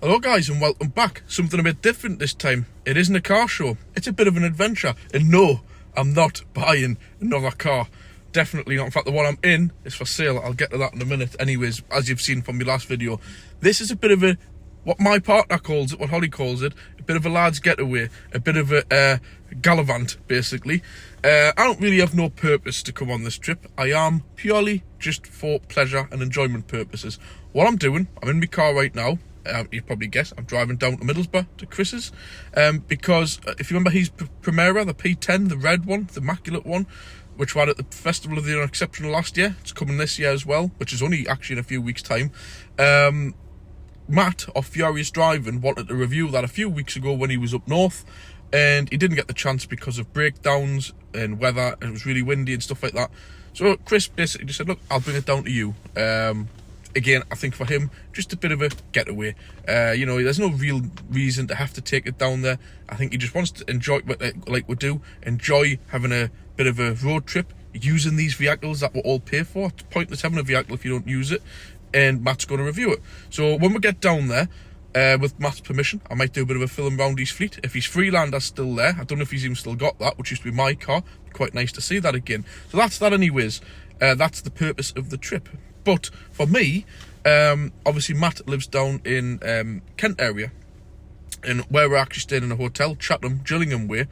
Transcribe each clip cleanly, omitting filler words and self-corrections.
Hello guys and welcome back. Something a bit different this time. It isn't a car show, it's a bit of an adventure. And no, I'm not buying another car. Definitely not. In fact, the one I'm in is for sale. I'll get to that in a minute. Anyways, as you've seen from my last video, this is a bit of a, what my partner calls it, what Holly calls it, a bit of a lad's getaway, a bit of a gallivant, basically. I don't really have no purpose to come on this trip. I am purely just for pleasure and enjoyment purposes. What I'm doing, I'm in my car right now. You probably guess I'm driving down to Middlesbrough to Chris's because if you remember his Primera, the P10, the red one, the immaculate one, which we had at the Festival of the Unexceptional last year. It's coming this year as well, which is only actually in a few weeks' time. Matt of FuriousDriving wanted to review that a few weeks ago when he was up north, and he didn't get the chance because of breakdowns and weather, and it was really windy and stuff like that. So Chris basically just said, look, I'll bring it down to you. Again, I think for him, just a bit of a getaway. You know, there's no real reason to have to take it down there. I think he just wants to enjoy, like we do, enjoy having a bit of a road trip, using these vehicles that we all pay for. It's pointless having a vehicle if you don't use it, and Matt's going to review it. So when we get down there, with Matt's permission, I might do a bit of a film around his fleet. If his Freelander's still there, I don't know if he's even still got that, which used to be my car. Quite nice to see that again. So that's that anyways. That's the purpose of the trip. But for me, obviously Matt lives down in Kent area, and where we're actually staying in a hotel, Chatham, Gillingham way.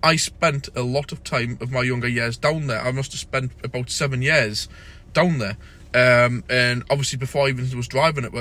I spent a lot of time of my younger years down there. I must have spent about 7 years down there. And obviously before I even was driving it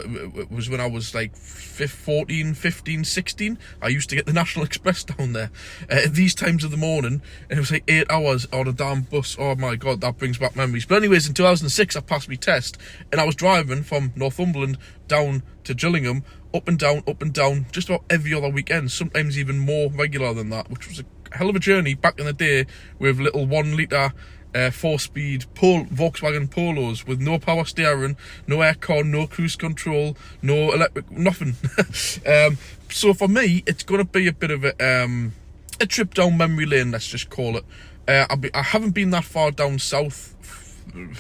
was when I was like 14, 15, 16. I used to get the National Express down there at these times of the morning, and it was like 8 hours on a damn bus. Oh my god, that brings back memories. But anyways, in 2006 I passed my test, and I was driving from Northumberland down to Gillingham, up and down, just about every other weekend, sometimes even more regular than that, which was a hell of a journey back in the day with little 1 litre 4-speed Volkswagen Polos with no power steering, no aircon, no cruise control, no electric, nothing. So for me, it's going to be a bit of a trip down memory lane, let's just call it. I haven't been that far down south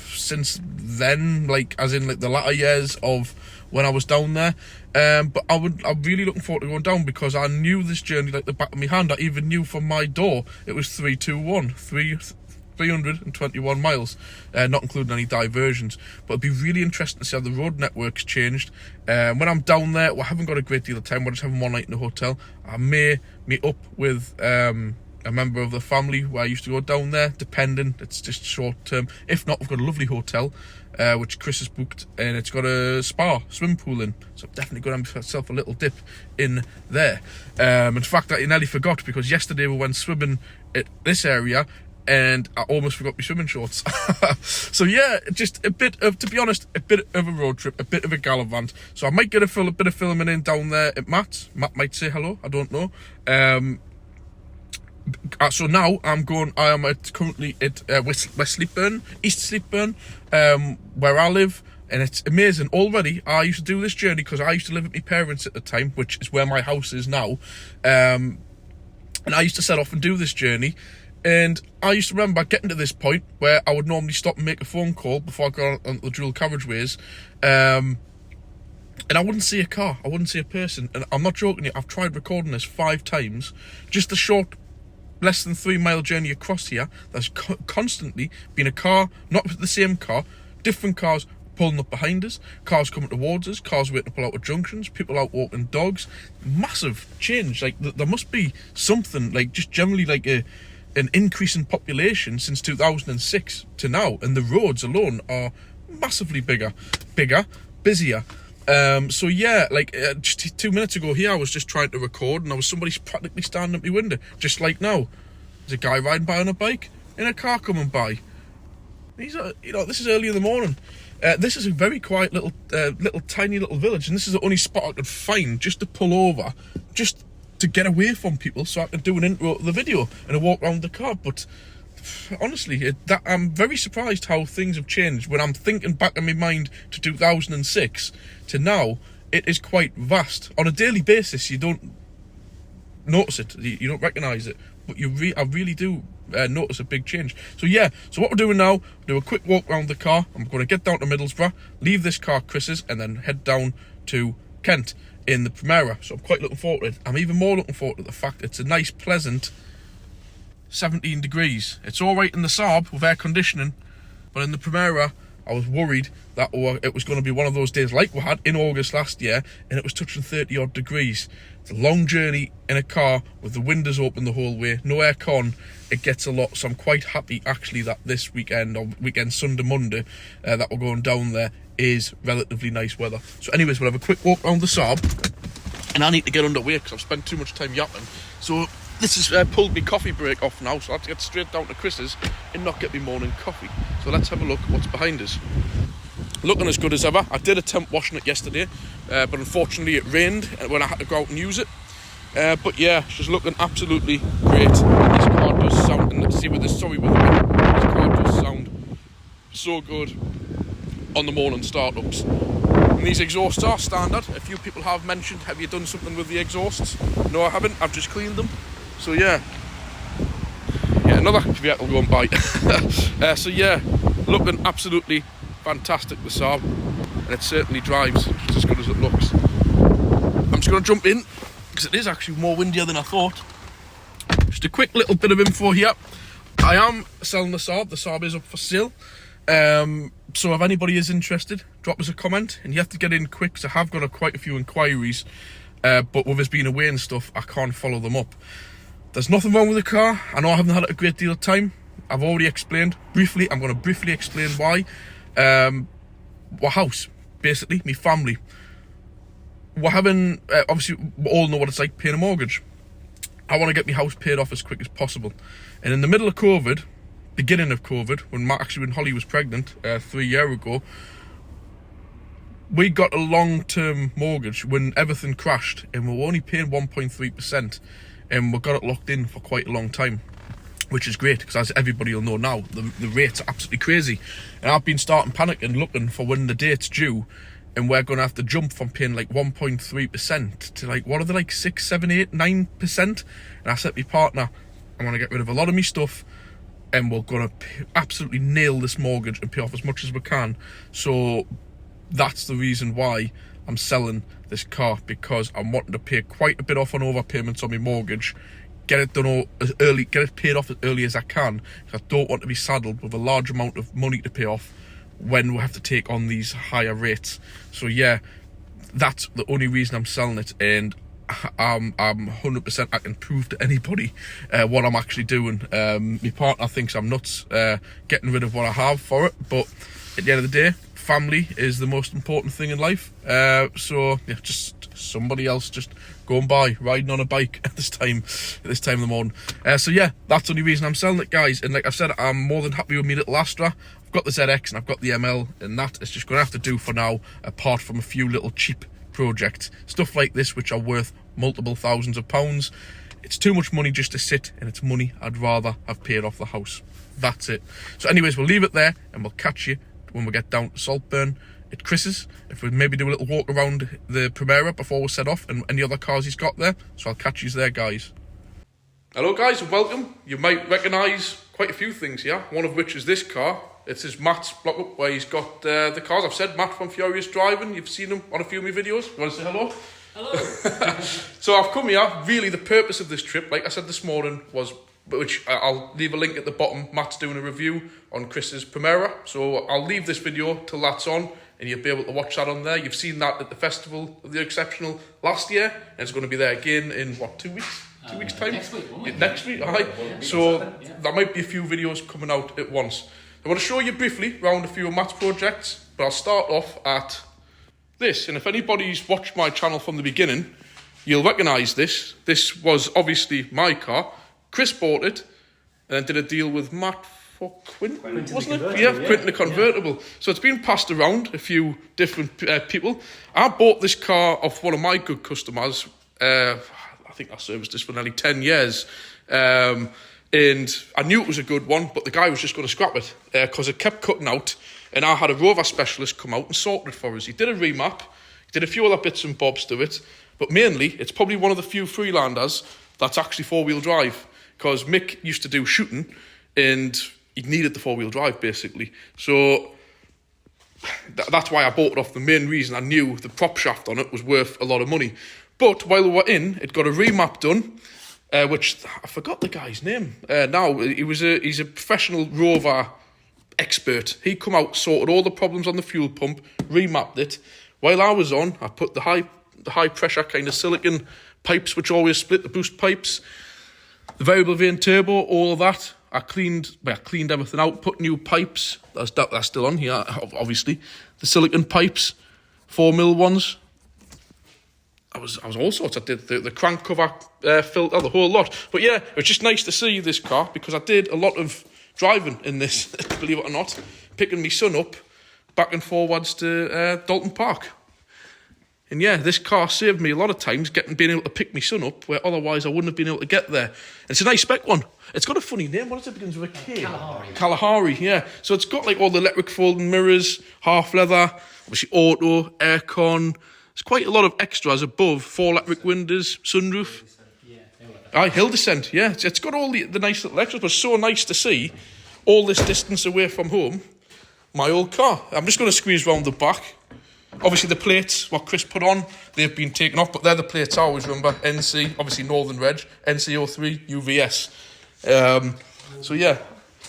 since then, like as in like the latter years of when I was down there. But I'm really looking forward to going down, because I knew this journey like the back of my hand. I even knew from my door it was 321 miles, not including any diversions. But it'd be really interesting to see how the road network's changed. When I'm down there, well, I haven't got a great deal of time. We're just having one night in the hotel. I may meet up with a member of the family where I used to go down there, depending. It's just short term. If not, we've got a lovely hotel which Chris has booked, and it's got a spa, swimming pool in, so I'm definitely going to have myself a little dip in there. In fact, I nearly forgot, because yesterday we went swimming at this area and I almost forgot my swimming shorts. So yeah, just a bit of, to be honest, a bit of a road trip, a bit of a gallivant. So I might get a bit of filming in down there at Matt's. Matt might say hello, I don't know. So now I am currently at West Sleepburn, East Sleepburn, where I live, and it's amazing. Already, I used to do this journey because I used to live with my parents at the time, which is where my house is now, and I used to set off and do this journey. And I used to remember getting to this point where I would normally stop and make a phone call before I got on the dual carriageways, and I wouldn't see a car, I wouldn't see a person. And I'm not joking you, I've tried recording this 5 times, just a short, less than 3 mile journey across here. There's constantly been a car, not the same car, different cars pulling up behind us, cars coming towards us, cars waiting to pull out of junctions, people out walking dogs. Massive change. Like there must be something, like just generally like an increase in population since 2006 to now, and the roads alone are massively bigger, busier. So yeah, like just 2 minutes ago here, I was just trying to record, and somebody's practically standing at my window, just like now. There's a guy riding by on a bike, and a car coming by. He's, you know, this is early in the morning. This is a very quiet little tiny little village, and this is the only spot I could find just to pull over, just to get away from people, so I could do an intro to the video and a walk around the car. But honestly, I'm very surprised how things have changed. When I'm thinking back in my mind to 2006 to now, it is quite vast. On a daily basis, you don't notice it, you don't recognise it, but I really do notice a big change. So yeah, so what we're doing now, do a quick walk around the car. I'm going to get down to Middlesbrough, leave this car Chris's, and then head down to Kent in the Primera, so I'm quite looking forward to it. I'm even more looking forward to the fact it's a nice, pleasant 17 degrees. It's all right in the Saab with air conditioning, but in the Primera, I was worried that it was going to be one of those days like we had in August last year, and it was touching 30 odd degrees. It's a long journey in a car with the windows open the whole way, no air con. It gets a lot, so I'm quite happy actually that this weekend, or weekend Sunday, Monday, that we're going down there is relatively nice weather. So anyways, we'll have a quick walk around the Saab, and I need to get underway because I've spent too much time yapping. So this has pulled me coffee break off now, so I have to get straight down to Chris's and not get me morning coffee. So let's have a look at what's behind us. Looking as good as ever. I did attempt washing it yesterday, but unfortunately it rained when I had to go out and use it. But yeah, she's looking absolutely great. This car does sound, and see with this, sorry with the wind, this car does sound so good on the morning startups. And these exhausts are standard. A few people have mentioned, have you done something with the exhausts? No, I haven't. I've just cleaned them. So yeah, another vehicle going by. So yeah, looking absolutely fantastic, the Saab, and it certainly drives as good as it looks. I'm just going to jump in because it is actually more windier than I thought. Just a quick little bit of info here. I am selling the Saab. The Saab is up for sale. So if anybody is interested, drop us a comment, and you have to get in quick because I have got quite a few inquiries, but with us being away and stuff, I can't follow them up. There's nothing wrong with the car. I know I haven't had a great deal of time. I've already explained briefly. I'm going to briefly explain why. Our house, basically, me family. We're having, obviously, we all know what it's like paying a mortgage. I want to get my house paid off as quick as possible. And in the middle of COVID, beginning of COVID, when Holly was pregnant 3 years ago, we got a long-term mortgage when everything crashed, and we were only paying 1.3%, and we got it locked in for quite a long time, which is great because, as everybody will know now, the rates are absolutely crazy. And I've been starting panicking, looking for when the date's due, and we're going to have to jump from paying like 1.3% to like, what are they, like 6, 7, 8, 9%? And I said to my partner, I want to get rid of a lot of my stuff, and we're going to absolutely nail this mortgage and pay off as much as we can. So that's the reason why I'm selling this car, because I'm wanting to pay quite a bit off on overpayments on my mortgage, get it done as early, get it paid off as early as I can, because I don't want to be saddled with a large amount of money to pay off when we have to take on these higher rates. So yeah, that's the only reason I'm selling it, and I'm 100%, I can prove to anybody what I'm actually doing. My partner thinks I'm nuts getting rid of what I have for it, but at the end of the day, family is the most important thing in life. So yeah, just somebody else just going by, riding on a bike at this time of the morning. So yeah, that's the only reason I'm selling it, guys. And like I said, I'm more than happy with my little Astra. I've got the ZX and I've got the ML, and that is just going to have to do for now, apart from a few little cheap projects, stuff like this, which are worth multiple thousands of pounds. It's too much money just to sit, and it's money I'd rather have paid off the house. That's it. So anyways, we'll leave it there, and we'll catch you when we get down to Saltburn at Chris's, if we maybe do a little walk around the Primera before we set off, and any other cars he's got there. So I'll catch you there, guys. Hello guys, and welcome. You might recognise quite a few things here, one of which is this car. It's his Matt's block up where he's got the cars. I've said Matt from FuriousDriving. You've seen him on a few of my videos. You want to say hello? Hello. So I've come here, really the purpose of this trip, like I said this morning, was, which I'll leave a link at the bottom, Matt's doing a review on Chris's Primera. So I'll leave this video till that's on, and you'll be able to watch that on there. You've seen that at the Festival of the Exceptional last year, and it's going to be there again in, what, 2 weeks? 2 weeks' time? Next week, won't we? Next week, all right. So there might be a few videos coming out at once. I want to show you briefly around a few of Matt's projects, but I'll start off at this. And if anybody's watched my channel from the beginning, you'll recognise this. This was obviously my car. Chris bought it and then did a deal with Matt for Quinton, wasn't it? Yeah, Quinton the convertible. Yeah. So it's been passed around a few different people. I bought this car off one of my good customers. I think I serviced this for nearly 10 years. And I knew it was a good one, but the guy was just going to scrap it because it kept cutting out. And I had a Rover specialist come out and sort it for us. He did a remap, he did a few other bits and bobs to it, but mainly it's probably one of the few Freelanders that's actually four-wheel drive, because Mick used to do shooting and he needed the four-wheel drive basically. So that's why I bought it off. The main reason I knew the prop shaft on it was worth a lot of money. But while we were in, it got a remap done, which I forgot the guy's name. Now he's a professional Rover expert. He come out, sorted all the problems on the fuel pump, remapped it. While I was on, I put the high pressure kind of silicon pipes, which always split the boost pipes, the variable vane turbo, all of that. I cleaned everything out, put new pipes. That's still on here, obviously. The silicon pipes, 4mm ones. I was all sorts. I did the crank cover filter, the whole lot. But yeah, it was just nice to see this car because I did a lot of driving in this, believe it or not, picking my son up back and forwards to Dalton Park. And yeah, this car saved me a lot of times being able to pick my son up where otherwise I wouldn't have been able to get there. And it's a nice spec one. It's got a funny name. What does it begin with? A K? Kalahari, yeah. So it's got like all the electric folding mirrors, half leather, obviously auto, aircon. There's quite a lot of extras above, 4 electric windows, sunroof. Hill descent, yeah. It's got all the nice little extras, but it's so nice to see all this distance away from home, my old car. I'm just going to squeeze round the back. Obviously the plates, what Chris put on, they've been taken off, but they're the plates I always remember. NC, obviously Northern Reg, NC03, UVS. So yeah,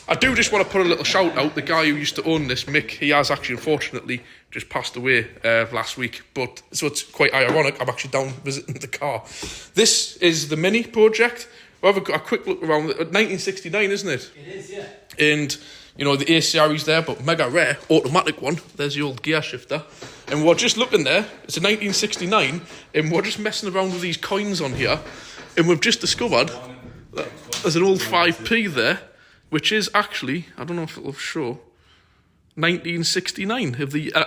I do just want to put a little shout out. The guy who used to own this, Mick, he has actually unfortunately just passed away last week. But so it's quite ironic. I'm actually down visiting the car. This is the Mini project. We'll have a quick look around. 1969, isn't it? It is, yeah. And you know the A series there, but mega rare automatic one. There's the old gear shifter. And we're just looking there. It's a 1969, and we're just messing around with these coins on here, and we've just discovered that there's an old 5p there, which is actually, I don't know if it'll show, 1969.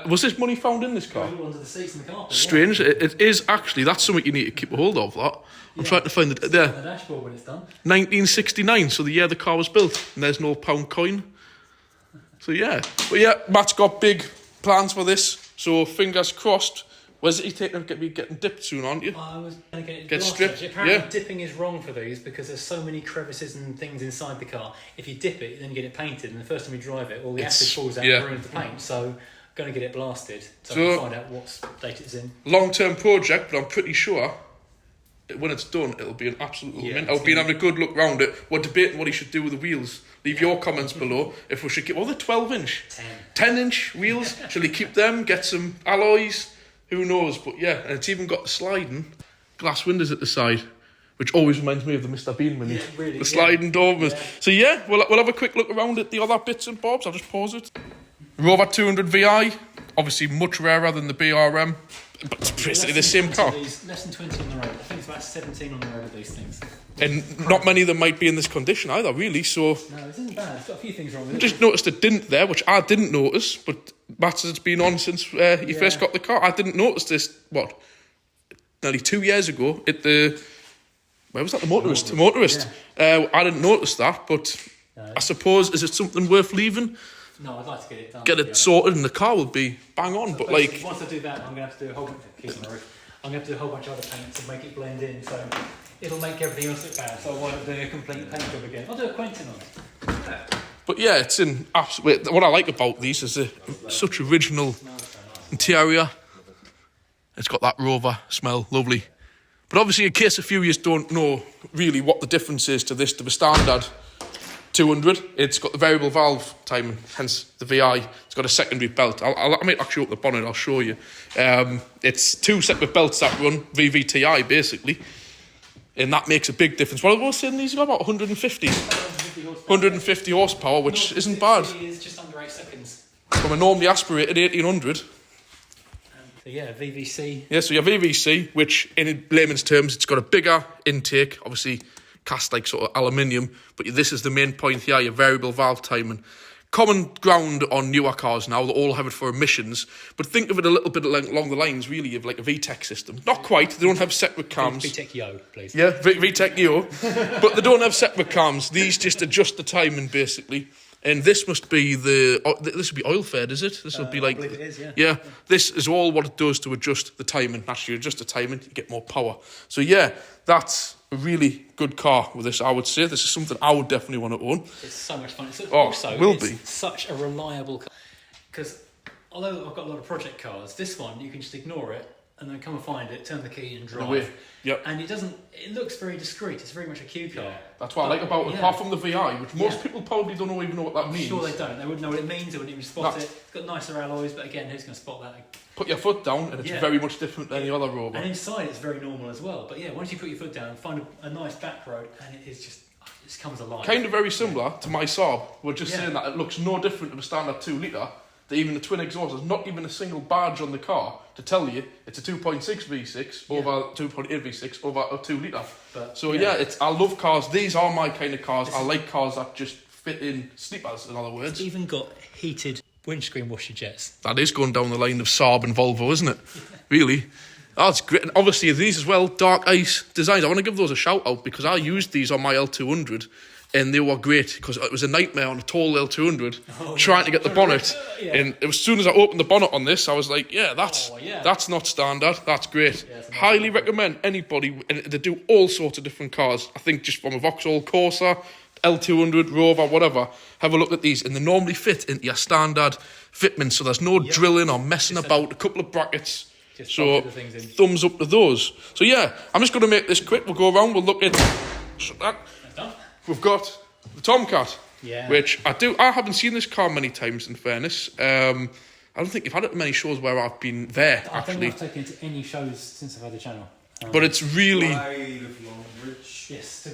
Was this money found in this car? Under the seats in the car. Strange. Yeah. It is actually. That's something you need to keep a hold of. That I'm trying to find it there. On the dashboard when it's done. 1969. So the year the car was built, and there's no £1 coin. So yeah, but yeah, Matt's got big plans for this. So fingers crossed. Where's he getting dipped soon, aren't you? I was going to get stripped. Apparently dipping is wrong for these because there's so many crevices and things inside the car. If you dip it, then you get it painted, and the first time you drive it, all the acid falls out and ruins the paint. So going to get it blasted. So I can find out what state it's in. Long-term project, but I'm pretty sure when it's done, it'll be an absolute mint. I've been having a good look round it. We're debating what he should do with the wheels. Leave your comments below if we should get the 12-inch, 10-inch wheels. Shall he keep them? Get some alloys? Who knows? But yeah, and it's even got the sliding glass windows at the side, which always reminds me of the Mr. Bean Mini. Yeah, really, the sliding door. Yeah. So yeah, we'll have a quick look around at the other bits and bobs. I'll just pause it. Rover 200 VI, obviously much rarer than the BRM, but it's basically the same car. Less than 20 on the road. I think it's about 17 on the road of these things. And not many of them might be in this condition either, really. So no, it isn't bad. It's got a few things wrong with it. Just noticed a dint there, which I didn't notice, but Matt has been on since he first got the car. I didn't notice this, nearly 2 years ago at the... Where was that? The Motorist. The Motorist. Yeah. I didn't notice that, but I suppose, is it something worth leaving? No, I'd like to get it done. Get it sorted and the car will be bang on, but like... Once I do that, I'm going to have to do a whole bunch of other paints and make it blend in, so it'll make everything else look bad, so I won't do a complete paint job again. I'll do a quainting on it. Yeah. But yeah, it's in absolute... What I like about these is such original interior. It's got that Rover smell, lovely. But obviously, in case a few of you don't know really what the difference is to the standard 200, it's got the variable valve timing, hence the VI. It's got a secondary belt. I might actually open the bonnet, I'll show you. It's 2 separate belts that run VVTi, basically. And that makes a big difference. What was saying these got about 150 horsepower, which isn't bad. Is just under 8 seconds. From a normally aspirated 1800. So yeah, VVC. Yeah, so your VVC, which in layman's terms, it's got a bigger intake, obviously cast like sort of aluminium, but this is the main point here, your variable valve timing. Common ground on newer cars now, they all have it for emissions, but think of it a little bit along the lines, really, of like a VTEC system. Not quite, they don't have separate cams. VTEC Yo, please. Yeah, VTEC Yo, but they don't have separate cams. These just adjust the timing, basically. And this must be this would be oil fed, is it? This will be like... I believe it is, yeah. Yeah, this is all what it does to adjust the timing. Naturally, you adjust the timing, you get more power. So yeah, that's a really good car with this, I would say. This is something I would definitely want to own. It's so much fun. It's such a reliable car. Because although I've got a lot of project cars, this one you can just ignore it and then come and find it, turn the key and drive. Away. Yep. And it looks very discreet. It's very much a Q car. Yeah. That's what I like about it, apart from the VI, which most people probably don't even know what that means. Sure they don't. They wouldn't know what it means. They wouldn't even spot it. It's got nicer alloys, but again, who's going to spot that? Put your foot down, and it's very much different than any other Rover. And inside, it's very normal as well. But yeah, once you put your foot down, find a nice back road, and it just comes alive. Kind of very similar to my Saab. We're just saying that it looks no different to the standard 2 litre. That even the twin exhaust, there's not even a single badge on the car to tell you it's a 2.6 V6 over 2.8 V6 over a 2 litre. So I love cars. These are my kind of cars. I like cars that just fit in sleepers, in other words. It's even got heated windscreen washer jets. That is going down the line of Saab and Volvo, isn't it? Really? That's great. And obviously these as well, dark ice designs. I want to give those a shout out because I used these on my L200 and they were great because it was a nightmare on a tall L200 trying to get the bonnet. And as soon as I opened the bonnet on this, I was like, that's not standard. That's great. Highly recommend anybody. And they do all sorts of different cars. I think just from a Vauxhall Corsa, L200, Rover, whatever, have a look at these. And they normally fit into your standard fitment. So there's no drilling or messing about. A couple of brackets. So thumbs up to those. So I'm just going to make this quick. We'll go around. We'll look at that. We've got the Tomcat, which I haven't seen this car many times, in fairness. I don't think you've had it at many shows where I've been there, actually. I don't think I've taken it to any shows since I've had the channel. But it's really... Yes,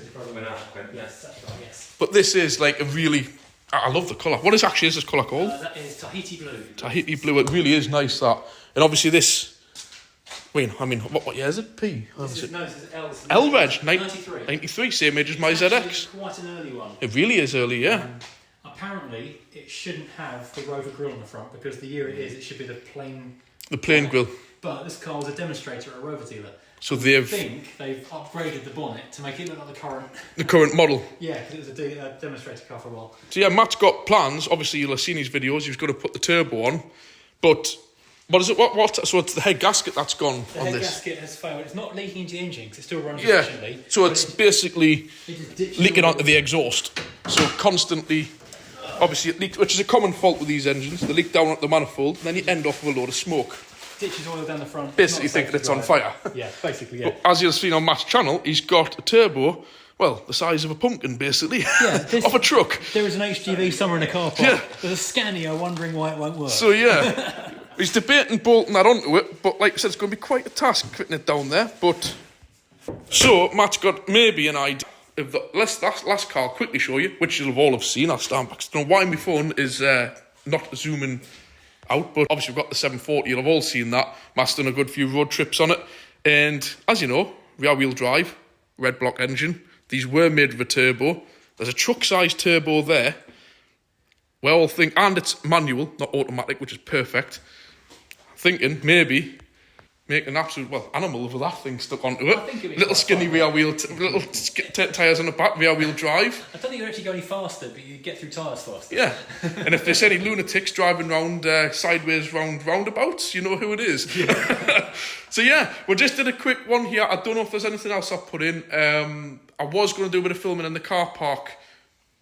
But this is like a really... I love the colour. What is this colour called? That is Tahiti Blue. Tahiti Blue. It really is nice, that. And obviously this... I mean, what year is it? P? This is L. L Reg, 93. 93, same age as my ZX. Quite an early one. It really is early, Apparently, it shouldn't have the Rover grille on the front because the year it should be the plain... The plain grille. But this car was a demonstrator at a Rover dealer. So I think they've upgraded the bonnet to make it look like the current model. Yeah, because it was a demonstrator car for a while. So Matt's got plans. Obviously, you'll have seen his videos. He was going to put the turbo on, but... What is it? So it's the head gasket that's gone on this. The head gasket has failed. It's not leaking into the engine because it still runs efficiently. So it's basically leaking onto the exhaust. So constantly, obviously it leaks, which is a common fault with these engines. They leak down at the manifold, and then you end off with a load of smoke. Ditches oil down the front. Basically thinking it's on fire. Yeah, basically, But as you'll see on Matt's channel, he's got a turbo, well, the size of a pumpkin, basically, off a truck. There is an HGV somewhere in the car park. Yeah. There's a Scania wondering why it won't work. So, he's debating bolting that onto it, but like I said, it's going to be quite a task fitting it down there. But so Matt's got maybe an idea of the last car. I'll quickly show you, which you'll all have seen. I'll stand back. I don't know why my phone is not zooming out, but obviously we've got the 740. You'll have all seen that. Matt's done a good few road trips on it, and as you know, rear-wheel drive, red block engine. These were made with a turbo. There's a truck-sized turbo there. We all think, and it's manual, not automatic, which is perfect. Thinking maybe make an absolute animal of that thing stuck onto it. I think it'd be little skinny rear wheel, little tyres on the back, rear wheel drive. I don't think you'd actually go any faster, but you get through tyres faster. Yeah, and if there's any lunatics driving round sideways round roundabouts, you know who it is. Yeah. So we just did a quick one here. I don't know if there's anything else I've put in. I was going to do a bit of filming in the car park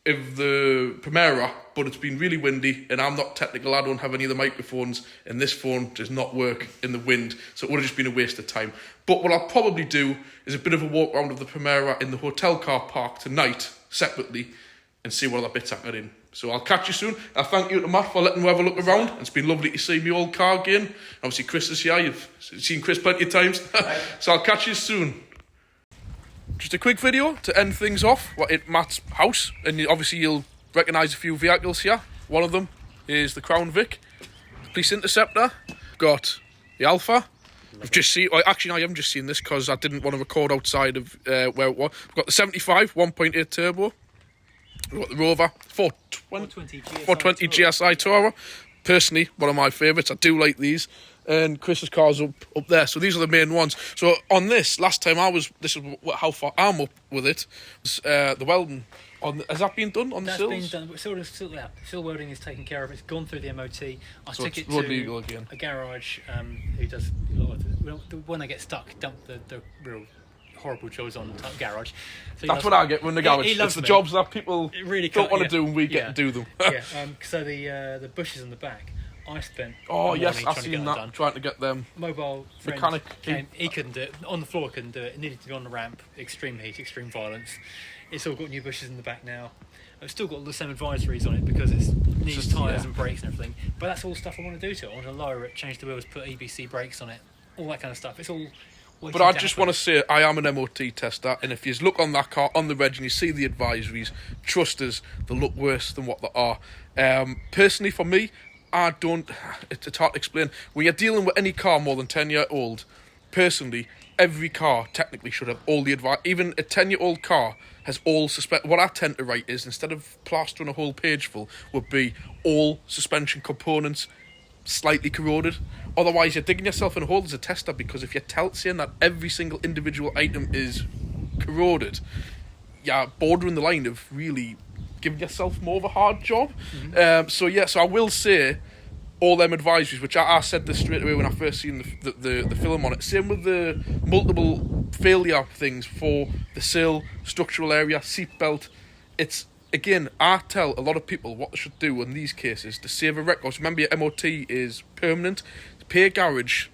of the Primera, but it's been really windy and I'm not technical. I don't have any of the microphones and this phone does not work in the wind, so it would have just been a waste of time. But what I'll probably do is a bit of a walk around of the Primera in the hotel car park tonight separately and see what other bits I got in. So I'll catch you soon. I thank you to Matt for letting me have a look around. It's been lovely to see my old car again. Obviously Chris is here. You've seen Chris plenty of times. So I'll catch you soon. Just a quick video to end things off. We're at Matt's house, and obviously you'll recognise a few vehicles here. One of them is the Crown Vic, the Police Interceptor. Got the Alpha. I've just seen. Actually, no, I haven't just seen this because I didn't want to record outside of where it was. We've got the 75 1.8 turbo. We've got the Rover 420 GSI Tourer. Personally, one of my favourites. I do like these. And Chris's car's up there. So these are the main ones. So on this, last time this is how far I'm up with it, was the welding. Has that been done on the sills? That's been done. Still welding is taken care of. It's gone through the MOT. I took it to a garage who does a lot of when they get stuck, dump the real horrible jobs on the garage. So that's what I get when the garage. It's the jobs that people really don't want to do and we get to do them. So the bushes on the back, I spent. Oh morning yes, I've trying to seen get that. done. Trying to get them. Mobile friend Mechanic came, he couldn't do it. On the floor, couldn't do it. It needed to be on the ramp. Extreme heat, extreme violence. It's all got new bushes in the back now. I've still got all the same advisories on it because it needs tyres and brakes and everything. But that's all stuff I want to do to it. I want to lower it, change the wheels, put EBC brakes on it, all that kind of stuff. It's all. But I just want to say, I am an MOT tester, and if you look on that car, on the reg, and you see the advisories, trust us, they look worse than what they are. Personally, for me, I don't... It's hard to explain. When you're dealing with any car more than 10 year old, personally, every car technically should have all the advice. Even a 10-year-old car has all what I tend to write is, instead of plastering a whole page full, would be all suspension components slightly corroded. Otherwise, you're digging yourself in a hole as a tester, because if you're saying that every single individual item is corroded, you're bordering the line of really giving yourself more of a hard job. So I will say all them advisories, which I said this straight away when I first seen the film on it. Same with the multiple failure things for the sill, structural area, seatbelt. It's, again, I tell a lot of people what they should do in these cases to save a wreck. Remember, your MOT is permanent. Pay a garage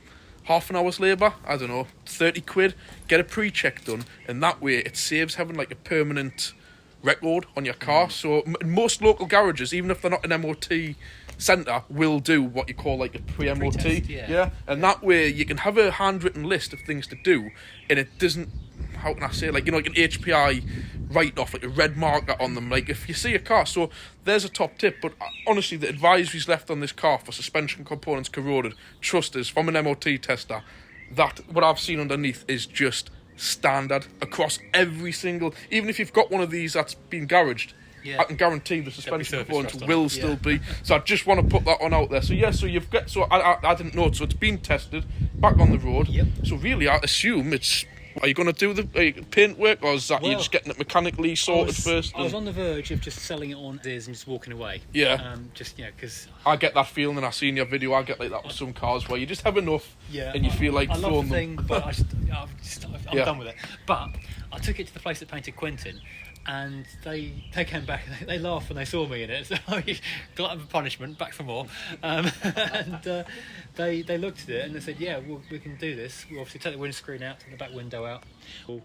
half an hour's labour, I don't know, 30 quid, get a pre-check done, and that way it saves having like a permanent record on your car. So most local garages, even if they're not an MOT centre, will do what you call like a pre-MOT. Pre-test, And that way you can have a handwritten list of things to do, and it doesn't, how can I say, like, you know, like an HPI write-off, like a red marker on them, like if you see a car. So there's a top tip, but honestly, the advisories left on this car for suspension components corroded, trust us, from an MOT tester, that what I've seen underneath is just standard across every single, even if you've got one of these that's been garaged, I can guarantee the suspension components will still be. So I just want to put that one out there. So you've got, so I didn't know it, so it's been tested, back on the road. So really, I assume it's, are you going to do the paint work, or is that you just getting it mechanically sorted first? I was on the verge of just selling it on this and just walking away. Just, because I get that feeling, and I see in your video, I get like that with some cars where you just have enough, and you feel like I love throwing the thing, them. but I'm done with it. But I took it to the place that painted Quentin, and they came back, they laughed when they saw me in it, so glutton for punishment, back for more. And they looked at it and they said, yeah, we can do this. We'll obviously take the windscreen out, take the back window out. We'll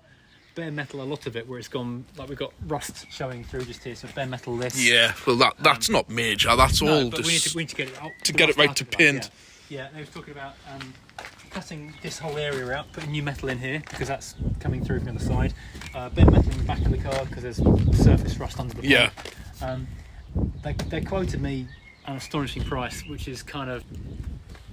bare metal a lot of it, where it's gone, like we've got rust showing through just here, so bare metal this. Yeah, well that's not major, that's all but just we need to get it out. to get it right to paint. Yeah, they were talking about cutting this whole area out, putting new metal in here, because that's coming through from the side. Bit of metal in the back of the car, because there's surface rust under the paint. They quoted me an astonishing price, which is kind of,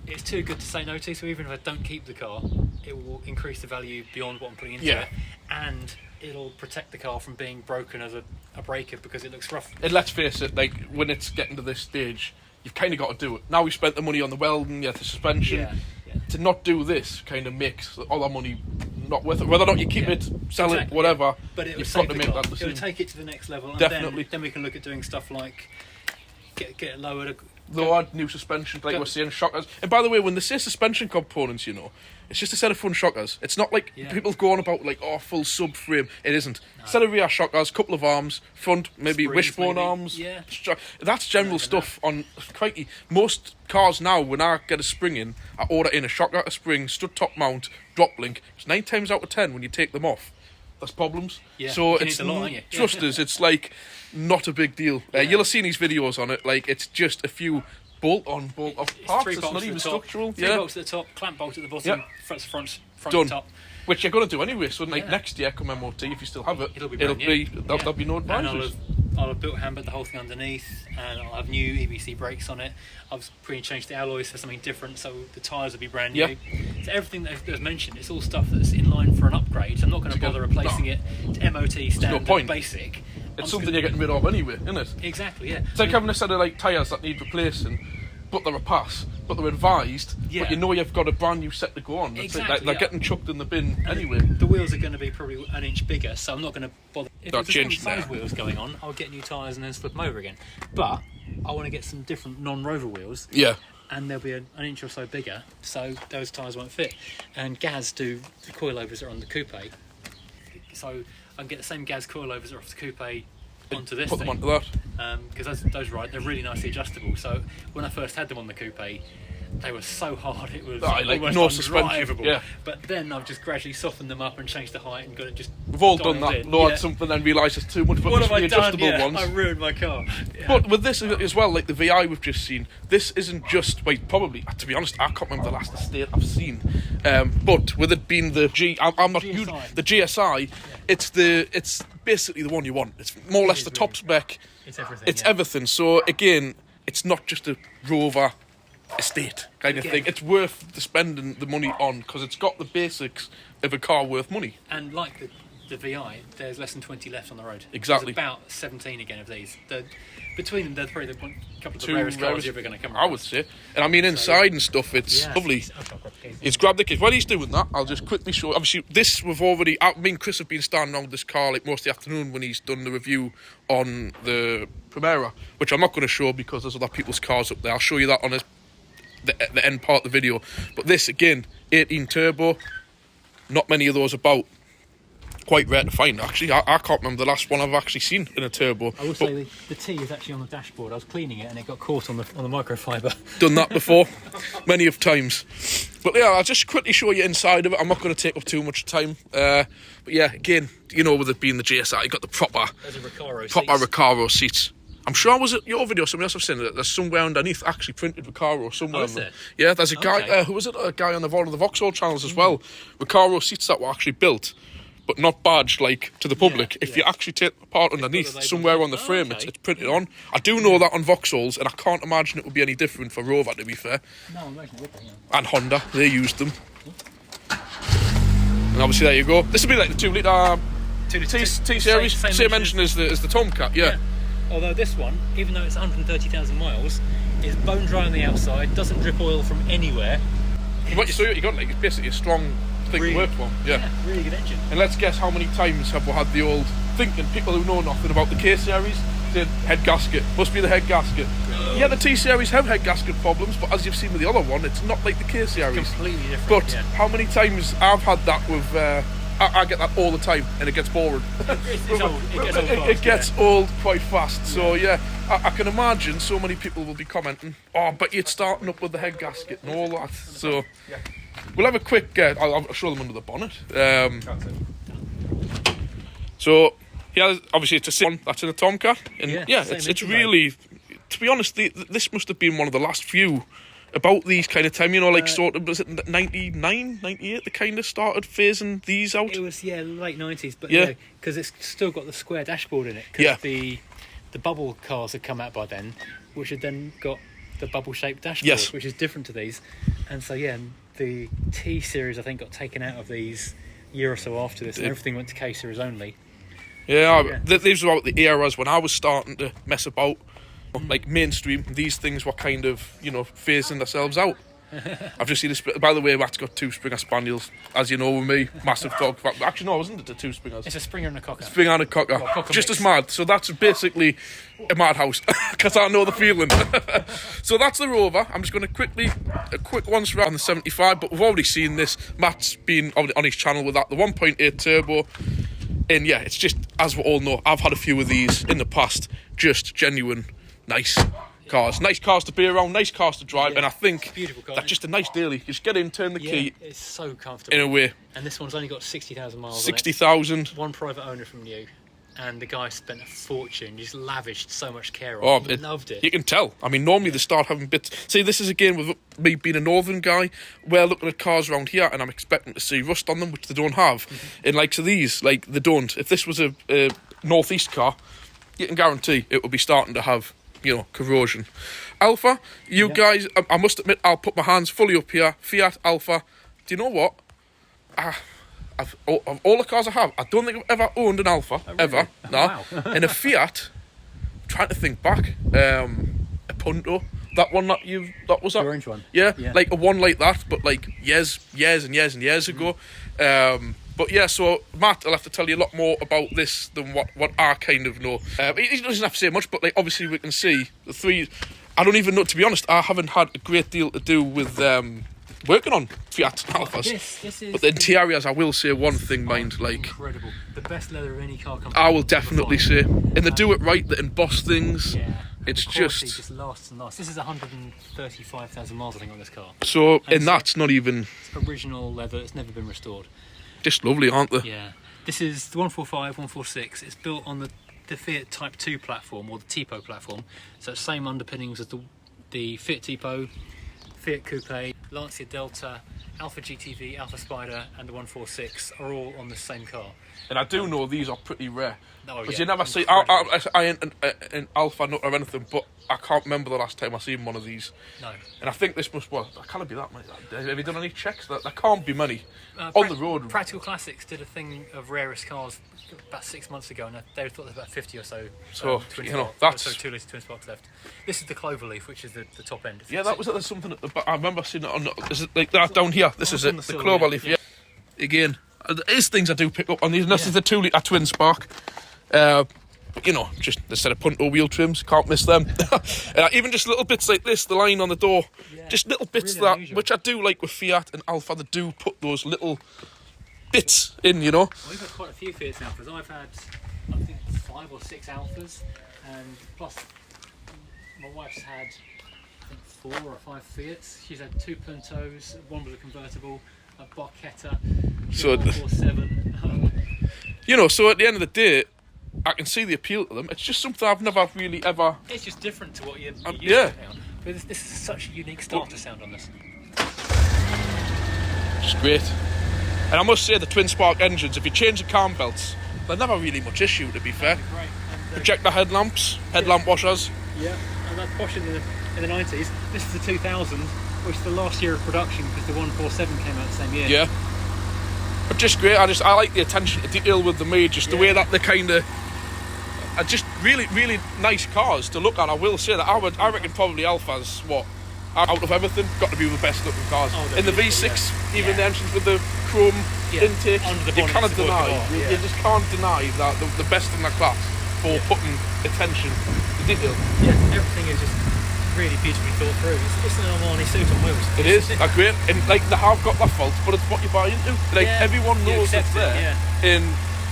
it's too good to say no to. So even if I don't keep the car, it will increase the value beyond what I'm putting into it, and it'll protect the car from being broken as a breaker, because it looks rough. And let's face it, like when it's getting to this stage, you've kind of got to do it. Now we spent the money on the welding, the suspension. To not do this kind of makes all that money not worth it. Whether or not you keep it, sell it, whatever, but you've got to make that It decision. will take it to the next level, and then we can look at doing stuff like get it lowered. They'll add new suspension, like we're saying, shockers. And by the way, when they say suspension components, you know, it's just a set of front shockers. It's not like people go on about like, oh, full subframe. It isn't. No. Set of rear shockers, couple of arms, front, maybe springs, wishbone arms. Yeah. That's general stuff on crikey. Most cars now, when I get a spring in, I order in a shocker, a spring, stud top mount, drop link. It's 9 times out of 10 when you take them off, there's problems. So it's trust us, it's like not a big deal. You'll have seen these videos on it, like it's just a few bolt on, bolt off parts. It's not even structural. 3 bolts at the top, clamp bolt at the bottom, front done. To top. Which you're going to do anyway. So like next year, come MOT, if you still have it, there'll be no advisors. I'll have built handbed the whole thing underneath, and I'll have new EBC brakes on it. I've changed the alloys for something different, so the tyres will be brand new. So everything that was mentioned, it's all stuff that's in line for an upgrade. So I'm not going to bother replacing it to MOT standard basic. It's something you're getting rid of anyway, isn't it? Exactly, yeah. It's like having a set of like tyres that need replacing, but they're a pass, but they're advised, but you know you've got a brand new set to go on. They're getting chucked in the bin anyway. The wheels are going to be probably an inch bigger, so I'm not going to bother. If there's size wheels going on, I'll get new tyres and then flip them over again. But I want to get some different non-Rover wheels. And they'll be an inch or so bigger, so those tyres won't fit. And Gaz do the coilovers that are on the coupe, so I can get the same Gaz coilovers that are off the coupe onto this Put them onto that. because those right, they're really nicely adjustable. So when I first had them on the coupe, they were so hard it was almost no suspension. undrivable. Yeah. But then I've just gradually softened them up and changed the height and got it just. We've all done that. In. Lowered something and realised it's too much. But What have I the done? adjustable ones. I ruined my car. Yeah. But with this as well, like the VI we've just seen, this isn't just probably to be honest, I can't remember the last estate I've seen. But with it being the I'm not huge, the GSI, it's basically the one you want. It's more or less the top spec. It's everything. It's everything. So again, it's not just a Rover estate kind of thing. It's worth the spending the money on because it's got the basics of a car worth money. And like the VI, there's less than 20 left on the road. Exactly. There's about 17 again of these. Between them, they're probably a couple of the rarest cars you're ever going to come across. I would say. And I mean, inside and stuff, it's lovely. It's grabbed the keys. While he's doing that, I'll just quickly show. Obviously, this me and Chris have been standing around this car like most of the afternoon when he's done the review on the Primera, which I'm not going to show because there's other people's cars up there. I'll show you that on the end part of the video. But this again, 18 turbo, not many of those about. Quite rare to find actually. I can't remember the last one I've actually seen in a turbo. I will say the T is actually on the dashboard. I was cleaning it and it got caught on the microfiber. Done that before, many of times. But yeah, I'll just quickly show you inside of it. I'm not going to take up too much time. But yeah, again, you know, with it being the GSI, you got the proper Recaro seats. I'm sure I was at your video, somebody else have seen it. There's somewhere underneath actually printed Recaro somewhere. Oh, is it? Yeah, there's a guy, who was it? A guy on one of the Vauxhall channels as well. Recaro seats that were actually built, but not badged like to the public. If you actually take apart underneath, somewhere on the frame, it's printed on. I do know that on Vauxhalls, and I can't imagine it would be any different for Rover, to be fair. No, I imagine it would be, yeah. And Honda, they used them. And obviously, there you go. This would be like the 2 litre T-Series, same engine as the Tomcat, yeah. Although this one, even though it's 130,000 miles, is bone dry on the outside, doesn't drip oil from anywhere. What you got, like, it's basically a strong thing to work for. Yeah, really good engine. And let's guess how many times have we had the old thinking, people who know nothing about the K-Series, the head gasket, must be the head gasket. Yeah, the T-Series have head gasket problems, but as you've seen with the other one, it's not like the K-Series. It's completely different. But how many times I've had that with... I get that all the time, and it gets boring. It's old. It gets old quite fast. So yeah, I can imagine so many people will be commenting, "Oh, but you're starting up with the head gasket and all that." So we'll have a quick. I'll show them under the bonnet. So yeah, obviously it's a one that's in a Tomcat, and it's really, to be honest, this must have been one of the last few. About these kind of time, you know, like sort of, was it 99, 98, they kind of started phasing these out? It was, late 90s, but because it's still got the square dashboard in it. Because the bubble cars had come out by then, which had then got the bubble-shaped dashboard, which is different to these. And so, the T-Series, I think, got taken out of these a year or so after this, and everything went to K-Series only. These were about the eras when I was starting to mess about. Like mainstream, these things were kind of, you know, phasing themselves out. I've just seen this. By the way, Matt's got 2 Springer Spaniels, as you know, with me, massive dog. Actually, no, wasn't it? The 2 Springers. It's a Springer and a Cocker. Springer and a Cocker, just as mad. So that's basically a madhouse, because I know the feeling. So that's the Rover. I'm just going to a quick once around the 75, but we've already seen this. Matt's been on his channel with that, the 1.8 turbo. And yeah, it's just, as we all know, I've had a few of these in the past, just genuine. Nice cars to be around, nice cars to drive, and I think that's just a nice daily. You just get in, turn the key. It's so comfortable. In a way. And this one's only got 60,000 miles. 60,000. One private owner from new, and the guy spent a fortune. Just lavished so much care on it. He loved it. You can tell. I mean, normally they start having bits. See, this is again with me being a northern guy. We're looking at cars around here, and I'm expecting to see rust on them, which they don't have. And like to these, like they don't. If this was a northeast car, you can guarantee it will be starting to have, you know, corrosion. Alpha, you guys, I must admit, I'll put my hands fully up here. Fiat, Alpha. Do you know what? Of all the cars I have, I don't think I've ever owned an Alpha, ever. No. Wow. And a Fiat, I'm trying to think back, a Punto, that one that was that? The orange one. Yeah, like a one like that, but like years and years ago. But yeah, so Matt will have to tell you a lot more about this than what I kind of know. He doesn't have to say much, but like obviously we can see the 3. I don't even know, to be honest, I haven't had a great deal to do with working on Fiat Alphas. This is But the interiors, I will say one thing, mind, like, incredible. The best leather of any car company. I will definitely say, and they do it right. They emboss things. Yeah. It's The quality just lasts and lasts. This is 135,000 miles, I think, on this car. so, and that's not even It's original leather. It's never been restored. just lovely, aren't they? Yeah. This is the 145, 146. It's built on the Fiat Type 2 platform, or the Tipo platform. So it's same underpinnings as the Fiat Tipo, Fiat Coupe, Lancia Delta, Alpha GTV, Alpha Spider, and the 146 are all on the same car. And I do know these are pretty rare. Oh, Because yeah, you never see. I ain't an Alpha nut or anything, but I can't remember the last time I seen one of these. No. And I think this must. Well, that can't be that many. Have you done any checks? There can't be many on the road. Practical Classics did a thing of rarest cars about 6 months ago, and they thought there was about 50 or so. So twin you know spark, that's. so 2 litre twin sparks left. This is the Cloverleaf, which is the top end. Yeah, that was there's something at the back. I remember seeing it on. Is it like that down here? This is on it. the The sill, Cloverleaf. yeah. Yeah. Again, there is things I do pick up on these. And this Yeah. is the 2 litre twin spark. But you know, just the set of punto wheel trims, can't miss them. Even just little bits like this, the line on the door, Yeah, just little bits really that, unusual. which I do like with Fiat and Alpha, they do put those little bits in, you know. Well, we've had quite a few Fiat Alphas. I've had, I think, 5 or 6 Alphas, and plus my wife's had, I think, 4 or 5 Fiats. She's had 2 Puntos, one was a convertible, a Barchetta, So 147. You know, so at the end of the day, I can see the appeal to them. It's just something I've never really ever. It's just different to what you're used yeah. to now. But this is such a unique starter sound on this. Just great. And I must say, the twin spark engines, if you change the cam belts, they're never really much issue, to be fair. Great. And, Projector headlamps, headlamp washers. yeah, and that's Bosch in the 90s. This is the 2000, which is the last year of production because the 147 came out the same year. Yeah. But just great. I like the attention to detail with the made, just the way that they kind of are just really, really nice cars to look at. I will say that I reckon probably Alphas, out of everything, got to be the best looking cars. Oh, in the V6, even the engines with the chrome intake, Under the you bonnet, cannot it's the deny. car, You just can't deny that the best in the class for putting attention to detail. Yeah, everything is just really beautifully thought through. It's an Armani suit on wheels. It is great, and like they have got their faults, but it's what you buy into. Like everyone you knows it's accept it, there. And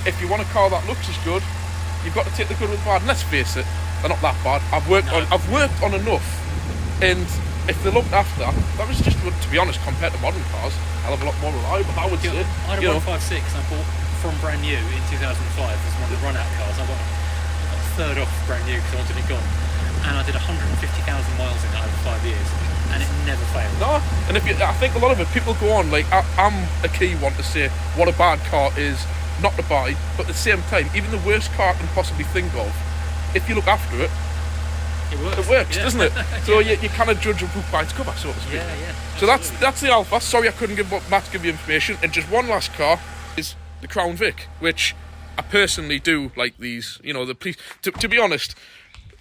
if you want a car that looks as good, you've got to take the good with the bad. And let's face it, they're not that bad. I've worked on enough, and if they're looked after, that was just, to be honest, compared to modern cars, a hell of a lot more reliable. I would say. I had a 156 I bought from brand new in 2005 as one of the run-out cars. I got a third off brand new because I wanted it gone. And I did 150,000 miles in it over 5 years, and it never failed. No, and I think a lot of it, people go on, like, I'm a key one to say what a bad car is not to buy, but at the same time, even the worst car I can possibly think of, if you look after it, it works, yeah. doesn't it? So you kind of judge a book by its cover, so to speak. Yeah. So that's the Alpha. Sorry I couldn't give Matt give you information. And just one last car is the Crown Vic, which I personally do like these. You know, the police. To be honest,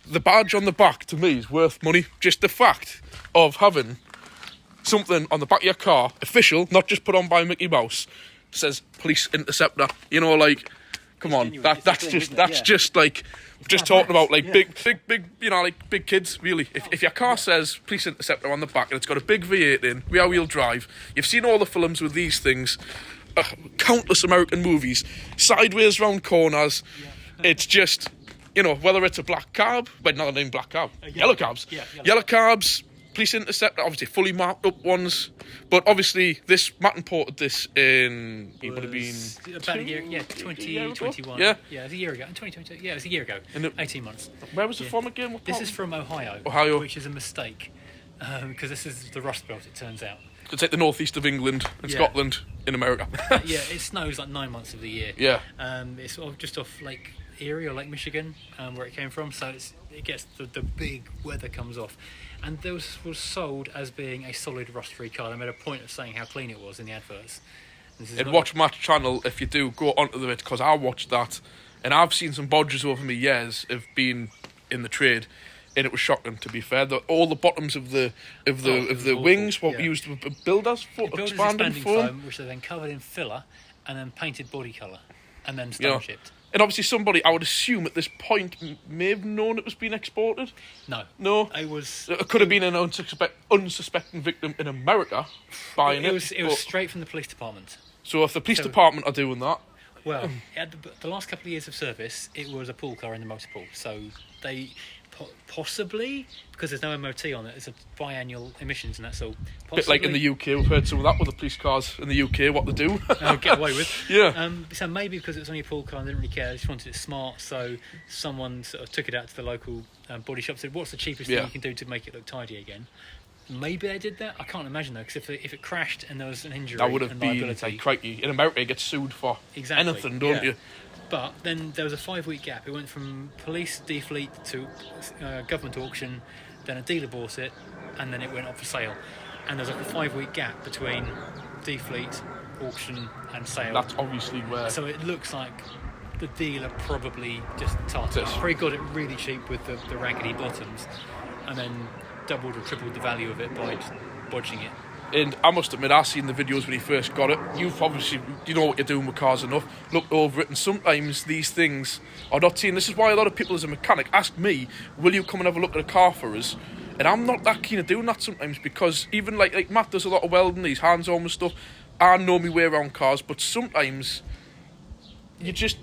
the badge on the back to me is worth money. Just the fact of having something on the back of your car, official, not just put on by Mickey Mouse, says Police Interceptor. You know, like, come on, that's just like. Just talking about like big, you know, like big kids. Really, if your car says Police Interceptor on the back and it's got a big V8 in rear-wheel drive, you've seen all the films with these things, countless American movies, sideways round corners. It's just, you know, whether it's a black cab, but not named black cab, yellow cabs, yellow cabs. Police Interceptor, obviously fully marked up ones, but obviously Matt imported this in, it would have been about a year, 2021. Yeah, it was a year ago. 2022, it was a year ago. 18 months. Where was it from again? This is from Ohio, which is a mistake, because this is the Rust Belt, it turns out. It's like the northeast of England and Scotland in America. It snows like 9 months of the year. Yeah. It's sort of just off Lake Erie or Lake Michigan, where it came from, so it gets the big weather comes off. And this was sold as being a solid rust-free car. They made a point of saying how clean it was in the adverts. And watch Matt's channel if you do go onto it, because I watched that, and I've seen some bodges over my years of being in the trade, and it was shocking. To be fair, all the bottoms of the wings were used with builders expanding foam, which they then covered in filler and then painted body colour and then stone shipped. And obviously somebody, I would assume at this point, may have known it was being exported. No. It could have been an unsuspecting victim in America buying it. It was straight from the police department. So if the police department are doing that... Well, at the last couple of years of service, it was a pool car in the motor pool. So they possibly, because there's no MOT on it, it's a biannual emissions and that's all. A bit like in the UK, we've heard some of that with the police cars in the UK, what they do. Get away with. Yeah. So maybe because it was only a pool car and they didn't really care, they just wanted it smart, so someone sort of took it out to the local body shop and said, what's the cheapest thing you can do to make it look tidy again? Maybe they did that. I can't imagine though, because if it crashed and there was an injury, that would have and been liability, like crikey. In America, you get sued for anything, don't you? But then there was a 5-week gap. It went from police defleet to government auction, then a dealer bought it, and then it went up for sale. And there's like a 5-week gap between defleet, auction, and sale. That's obviously where. So it looks like the dealer probably just probably got it really cheap with the raggedy bottoms, and then doubled or tripled the value of it by just bodging it. And I must admit, I've seen the videos when he first got it. You've obviously, you know what you're doing with cars enough. Looked over it, and sometimes these things are not seen. This is why a lot of people, as a mechanic, ask me, "Will you come and have a look at a car for us?" And I'm not that keen of doing that sometimes, because even like Matt does a lot of welding, these hands-on and stuff. I know my way around cars, but sometimes you just.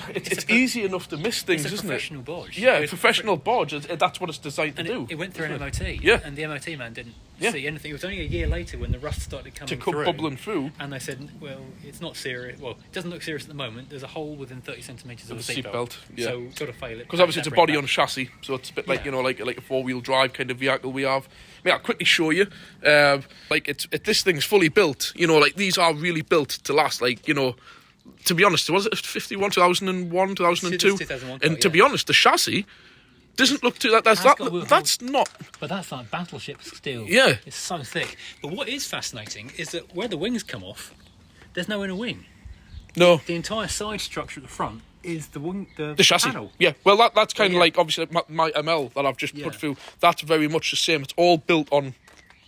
It's easy enough to miss things, isn't it? It's a professional bodge. Yeah, professional bodge. That's what it's designed to do. It went through an MOT. Yeah. And the MOT man didn't see anything. It was only a year later when the rust started coming through. Bubbling through. And they said, well, it's not serious. Well, it doesn't look serious at the moment. There's a hole within 30 centimetres of the seatbelt. Yeah. So you've got to fail it. Because obviously it's a body on chassis, so it's a bit like, like a four-wheel drive kind of vehicle we have. I mean, I'll quickly show you. This thing's fully built. Like these are really built to last. To be honest, was it 51, 2001, 2002? 2001. And to be honest, the chassis doesn't look too... That's not... But that's like battleship steel. Yeah. It's so thick. But what is fascinating is that where the wings come off, there's no inner wing. No. The entire side structure at the front is the wing, the chassis. panel. Yeah, well, that's kind of like, obviously, my ML that I've just put through. That's very much the same. It's all built on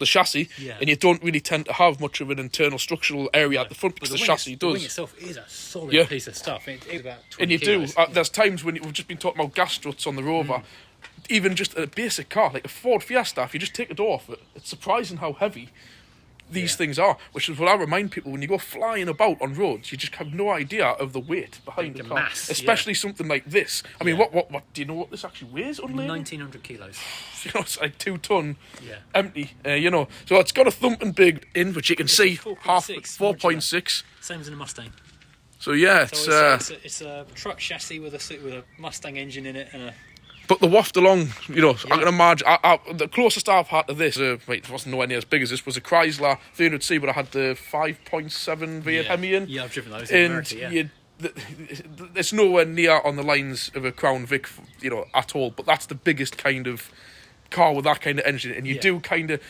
the chassis, and you don't really tend to have much of an internal structural area at the front, because the chassis does. The wing itself is a solid piece of stuff. It's about 20 and you kilos. do. There's times when we've just been talking about gas struts on the Rover. Even just a basic car like a Ford Fiesta, if you just take a door off it, it's surprising how heavy these things are. Which is what I remind people, when you go flying about on roads, you just have no idea of the weight behind the car, mass, especially something like this. I mean, what do you know what this actually weighs? 1,900 kilos. It's like 2 ton, empty. So it's got a thumping big in, which you can see 4.6. Same as in a Mustang. So it's a truck chassis with a Mustang engine in it and a. But the waft along, I can imagine. The closest I've had to this, it wasn't nowhere near as big as this, was a Chrysler 300C, but I had the 5.7 V8 Hemi in. Yeah, I've driven those in America, it's nowhere near on the lines of a Crown Vic, at all. But that's the biggest kind of car with that kind of engine, and you do kind of.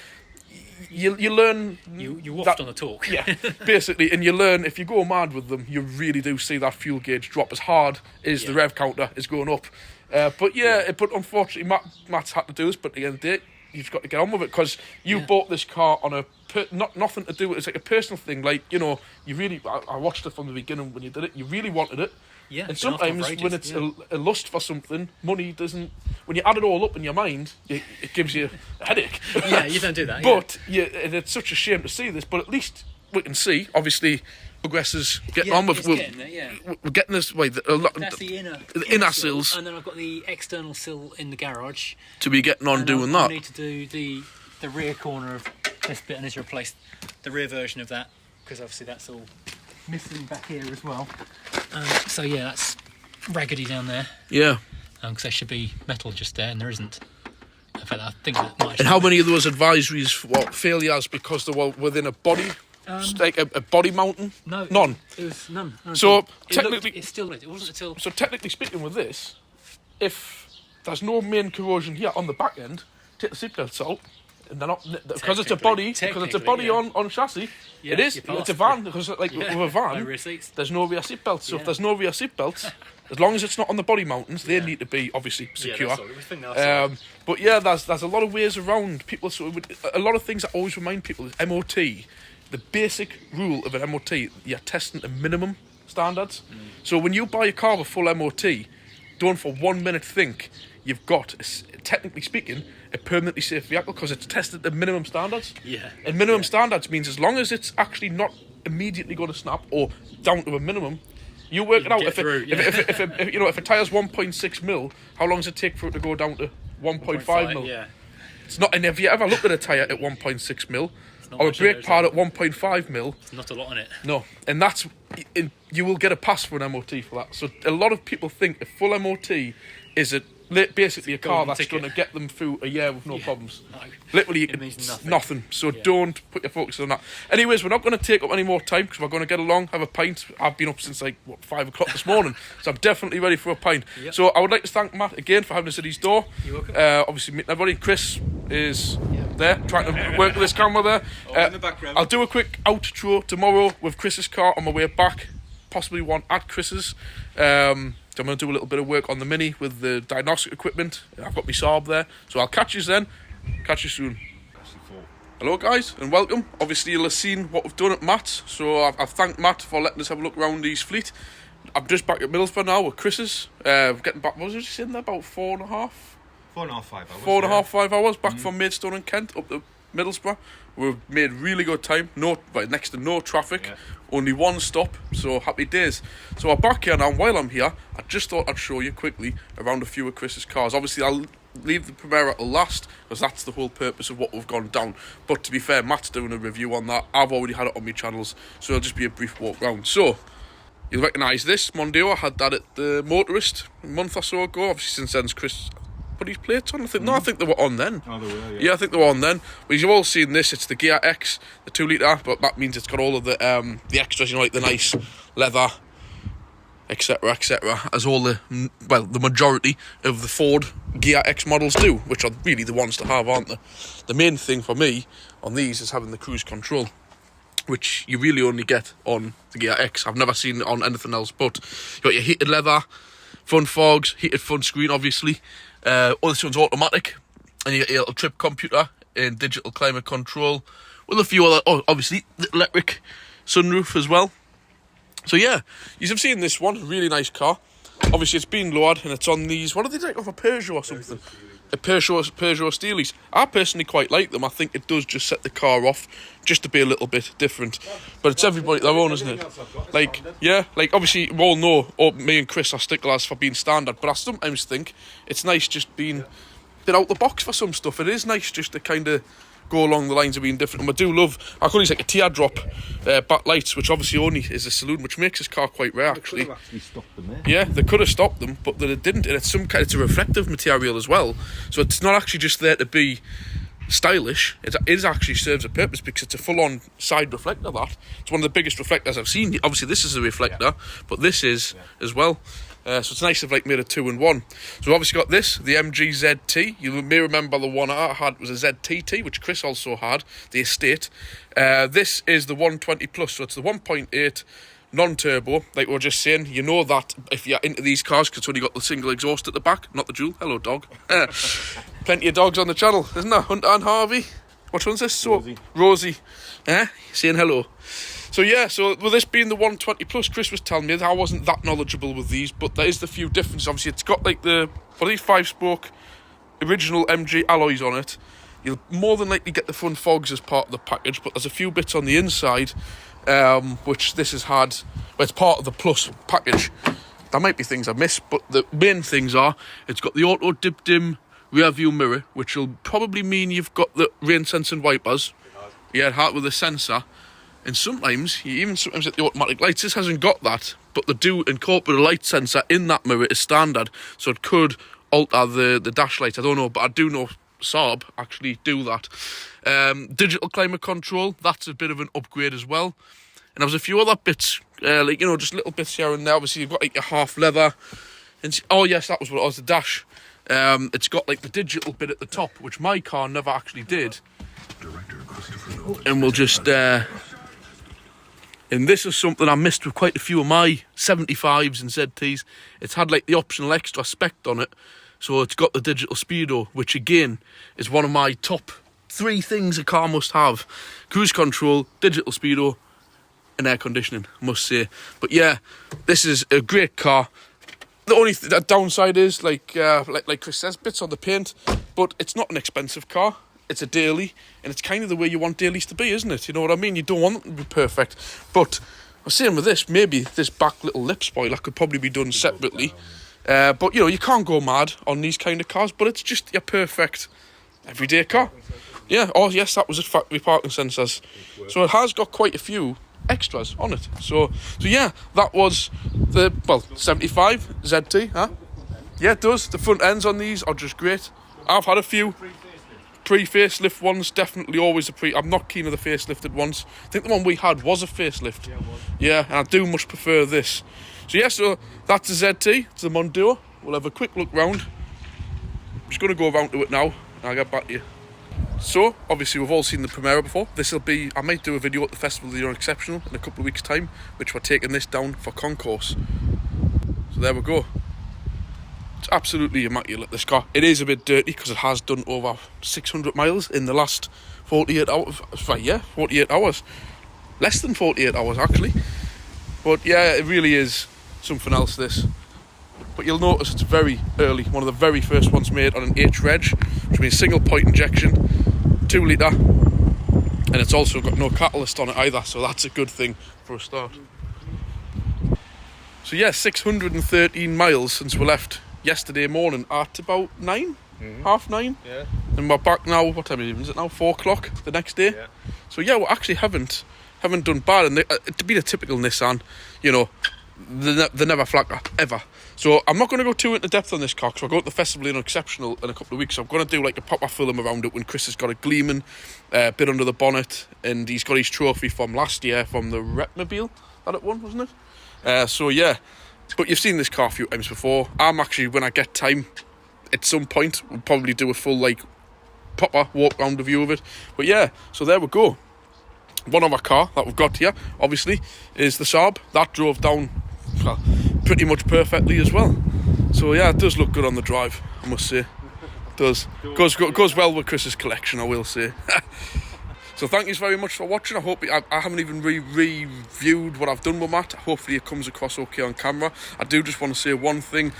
You learn... You waft on the torque. Yeah, basically. And you learn, if you go mad with them, you really do see that fuel gauge drop as hard as the rev counter is going up. But unfortunately, Matt's had to do this, but at the end of the day, you've got to get on with it, because you bought this car on nothing to do with it. It's like a personal thing. Like, you really... I watched it from the beginning when you did it. You really wanted it. Yeah, and sometimes when it's a lust for something, money doesn't... When you add it all up in your mind, it gives you a headache. Yeah, you don't do that. But and it's such a shame to see this, but at least we can see, obviously, Progress is getting on with... We're getting this... That's the inner sills. And then I've got the external sill in the garage. To be getting on doing that. I need to do the rear corner of this bit, and need to replace the rear version of that, because obviously that's all missing back here as well. That's raggedy down there. Yeah. Because there should be metal just there, and there isn't. In fact, I think that might. And how many of those advisories failures because they were within a body, like a body mounting? No, none. It was none. So technically, it wasn't until. So technically speaking, with this, if there's no main corrosion here on the back end, take the seatbelts out. And they're not, because it's a body on chassis. It is. It's a van, because with a van, there's no rear seat belts. So if there's no rear seat belts, as long as it's not on the body mountings, they need to be obviously secure. But there's a lot of ways around people. So a lot of things I always remind people is MOT. The basic rule of an MOT, you're testing a minimum standards. So when you buy a car with full MOT, don't for 1 minute think you've got, technically speaking, a permanently safe vehicle, because it's tested at minimum standards. Yeah. And minimum standards means as long as it's actually not immediately going to snap or down to a minimum, you work it out. If a tire's 1.6 mil, how long does it take for it to go down to 1.5 mil? Yeah. It's not. And have you ever looked at a tire at 1.6 mil or a brake pad at 1.5 mil? It's not a lot on it. No, and that's you will get a pass for an MOT for that. So a lot of people think a full MOT is basically a car that's going to get them through a year with no problems. No. Literally, it means nothing. So don't put your focus on that. Anyways, we're not going to take up any more time because we're going to get along, have a pint. I've been up since 5 o'clock this morning, so I'm definitely ready for a pint. Yep. So I would like to thank Matt again for having us at his door. You're welcome. Obviously, meeting everybody. Chris is there trying to work with this camera there. In the background. I'll do a quick outro tomorrow with Chris's car on my way back. Possibly one at Chris's. So I'm going to do a little bit of work on the Mini with the diagnostic equipment. I've got my Saab there. So I'll catch you then. Catch you soon. Hello guys and welcome. Obviously you'll have seen what we've done at Matt's. So I've thanked Matt for letting us have a look around his fleet. I'm just back at Middlesbrough now with Chris's. Getting back, what was it sitting there? About 4.5? 4.5, 5 hours. 4.5, 5 hours back from Maidstone and Kent up to Middlesbrough. We've made really good time. Next to no traffic. Yeah. Only one stop, so happy days. So we're back here now, and while I'm here, I just thought I'd show you quickly around a few of Chris's cars. Obviously, I'll leave the Primera to last, because that's the whole purpose of what we've gone down. But to be fair, Matt's doing a review on that. I've already had it on my channels, so it'll just be a brief walk round. So, you'll recognise this Mondeo. I had that at the Motorist a month or so ago. Obviously, since then, Chris put his plates on. I think they were on then. Oh, they were, yeah, I think they were on then. But you've all seen this. It's the Gear X, the 2 litre, but that means it's got all of the extras, like the nice leather, etc., as all the majority of the Ford Gear X models do, which are really the ones to have, aren't they? The main thing for me on these is having the cruise control, which you really only get on the Gear X. I've never seen it on anything else, but you've got your heated leather, front fogs, heated front screen, obviously. This one's automatic, and you get your little trip computer and digital climate control with a few other, obviously the electric sunroof as well. So yeah, you have seen this one, really nice car. Obviously it's been lowered and it's on these, what are they like, off a Peugeot or something? A Peugeot Steelies. I personally quite like them. I think it does just set the car off just to be a little bit different. But it's everybody their own, isn't it? Obviously we all know, me and Chris are sticklers for being standard, but I sometimes think it's nice just being a bit out the box for some stuff. It is nice just to kind of go along the lines of being different. And I do love, I call these like a teardrop backlights, which obviously only is a saloon, which makes this car quite rare actually. They could have actually stopped them there. Yeah, they could have stopped them, but they didn't. And it's a reflective material as well, so it's not actually just there to be stylish. It actually serves a purpose because it's a full-on side reflector. It's one of the biggest reflectors I've seen. Obviously this is a reflector, but this is as well. So it's nice to have made a 2-in-1. So we've obviously got this, the MG ZT. You may remember the one I had was a ZTT, which Chris also had, the Estate. This is the 120 plus, so it's the 1.8 non-turbo. Like we were just saying, you know that if you're into these cars, because it's only got the single exhaust at the back, not the dual. Hello, dog. Plenty of dogs on the channel, isn't there? Hunter and Harvey. Which one's this? Rosie. Saying hello. So yeah, so with this being the 120 plus, Chris was telling me that I wasn't that knowledgeable with these, but there is the few differences. Obviously, it's got like the 5-spoke original MG alloys on it. You'll more than likely get the front fogs as part of the package, but there's a few bits on the inside, which this has had. Well, it's part of the plus package. There might be things I missed, but the main things are it's got the auto dip dim rear view mirror, which will probably mean you've got the rain sensing wipers. Yeah, it had with a sensor. And sometimes at the automatic lights, this hasn't got that, but they do incorporate a light sensor in that mirror as standard, so it could alter the dash light. I don't know, but I do know Saab actually do that. Digital climate control, that's a bit of an upgrade as well. And there was a few other bits, just little bits here and there. Obviously, you've got like your half leather. And oh yes, that was what it was, the dash. It's got like the digital bit at the top, which my car never actually did. And we'll just... And this is something I missed with quite a few of my 75s and ZTs. It's had like the optional extra spec on it. So it's got the digital speedo, which again is one of my top 3 things a car must have. Cruise control, digital speedo, and air conditioning, I must say. But yeah, this is a great car. The only downside is, like Chris says, bits on the paint, but it's not an expensive car. It's a daily, and it's kind of the way you want dailies to be, isn't it? You know what I mean? You don't want them to be perfect. But I was saying with this, maybe this back little lip spoiler could probably be done separately. But, you know, you can't go mad on these kind of cars, but it's just your perfect everyday car. Yeah, oh yes, that was it, factory parking sensors. So it has got quite a few extras on it. So yeah, that was the 75 ZT, huh? Yeah, it does. The front ends on these are just great. I've had a few pre-facelift ones, definitely always I'm not keen of the facelifted ones. I think the one we had was a facelift. Yeah, it was. Yeah, and I do much prefer this. So yeah, so that's the ZT, it's the Mondeo. We'll have a quick look round. I'm just going to go around to it now, and I'll get back to you. So, obviously we've all seen the Primera before. I might do a video at the Festival of the Unexceptional in a couple of weeks' time, which we're taking this down for concourse. So there we go. It's absolutely immaculate, this car. It is a bit dirty because it has done over 600 miles in the last 48 hours. 48 hours. Less than 48 hours, actually. But yeah, it really is something else, this. But you'll notice it's very early. One of the very first ones made on an H-Reg, which means single point injection, 2 litre. And it's also got no catalyst on it either, so that's a good thing for a start. So yeah, 613 miles since we left yesterday morning at about 9, half 9. Yeah. And we're back now, what time is it now? 4 o'clock the next day. Yeah. So yeah, we actually haven't done bad. And to be a typical Nissan, you know, they never flacker, ever. So I'm not going to go too into depth on this car, because I'll go to the Festival of Unexceptional in a couple of weeks. So I'm going to do like a proper film around it when Chris has got a gleaming bit under the bonnet, and he's got his trophy from last year from the Repmobile that it won, wasn't it? So yeah, but you've seen this car a few times before. I'm actually, when I get time, at some point, we'll probably do a full like proper walk round review of it. But yeah, so there we go. One other car that we've got here, obviously, is the Saab. That drove down pretty much perfectly as well. So yeah, it does look good on the drive, I must say. It does. Goes well with Chris's collection, I will say. So thank you very much for watching. I hope I haven't even reviewed what I've done with Matt. Hopefully it comes across okay on camera. I do just want to say one thing.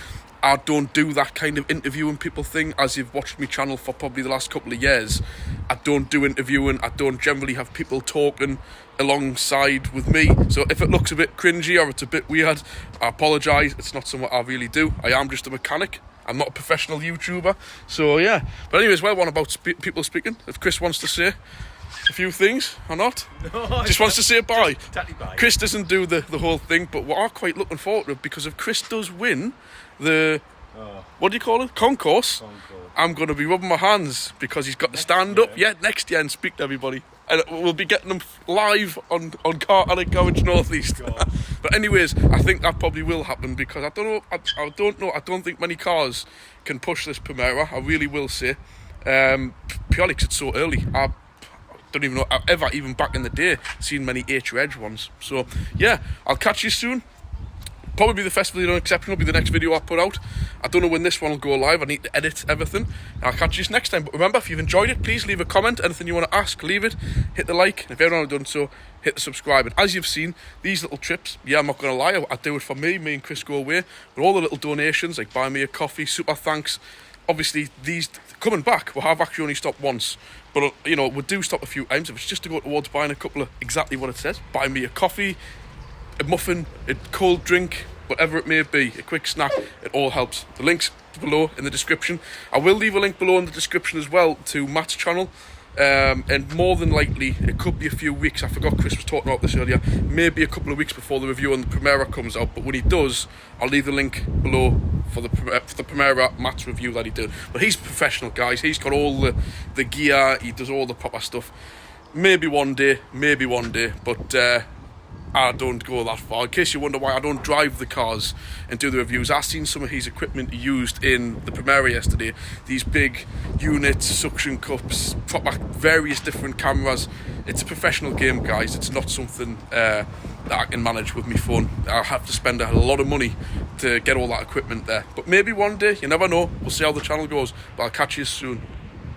I don't do that kind of interviewing people thing. As you've watched my channel for probably the last couple of years, I don't do interviewing. I don't generally have people talking alongside with me. So if it looks a bit cringy or it's a bit weird, I apologise. It's not something I really do. I am just a mechanic. I'm not a professional YouTuber. So yeah. But anyways, well, one about people speaking. If Chris wants to say a few things or not, no, just wants to say bye. Totally bye. Chris doesn't do the whole thing, but we are quite looking forward to it, because if Chris does win the what do you call it? Concourse. I'm going to be rubbing my hands, because he's got to stand up next year and speak to everybody. And we'll be getting them live on Car Addict Garage North East. But anyways, I think that probably will happen, because I don't think many cars can push this Primera. I really will say. Purely because it's so early. I don't even know I've ever, even back in the day, seen many H-Reg ones. So yeah, I'll catch you soon. Probably the Festival of the Unexceptional will be the next video I put out. I don't know when this one will go live. I need to edit everything. I'll catch you next time. But remember, if you've enjoyed it, please leave a comment. Anything you want to ask, leave it. Hit the like. And if you haven't done so, hit the subscribe. And as you've seen, these little trips, yeah, I'm not going to lie, I do it for me. Me and Chris go away. But all the little donations, like buy me a coffee, super thanks. Obviously, these coming back, we have actually only stopped once. But, you know, we do stop a few times. If it's just to go towards buying a couple of exactly what it says, buy me a coffee, a muffin, a cold drink, whatever it may be, a quick snack, it all helps. The link's below in the description. I will leave a link below in the description as well to Matt's channel. And more than likely, it could be a few weeks. I forgot Chris was talking about this earlier. Maybe a couple of weeks before the review on the Primera comes out. But when he does, I'll leave the link below for the Primera Matt's review that he did. But he's professional, guys. He's got all the gear. He does all the proper stuff. Maybe one day. But I don't go that far. In case you wonder why I don't drive the cars and do the reviews, I've seen some of his equipment used in the Primera yesterday. These big units, suction cups, proper various different cameras. It's a professional game, guys. It's not something that I can manage with my phone. I have to spend a lot of money to get all that equipment there. But maybe one day, you never know. We'll see how the channel goes. But I'll catch you soon.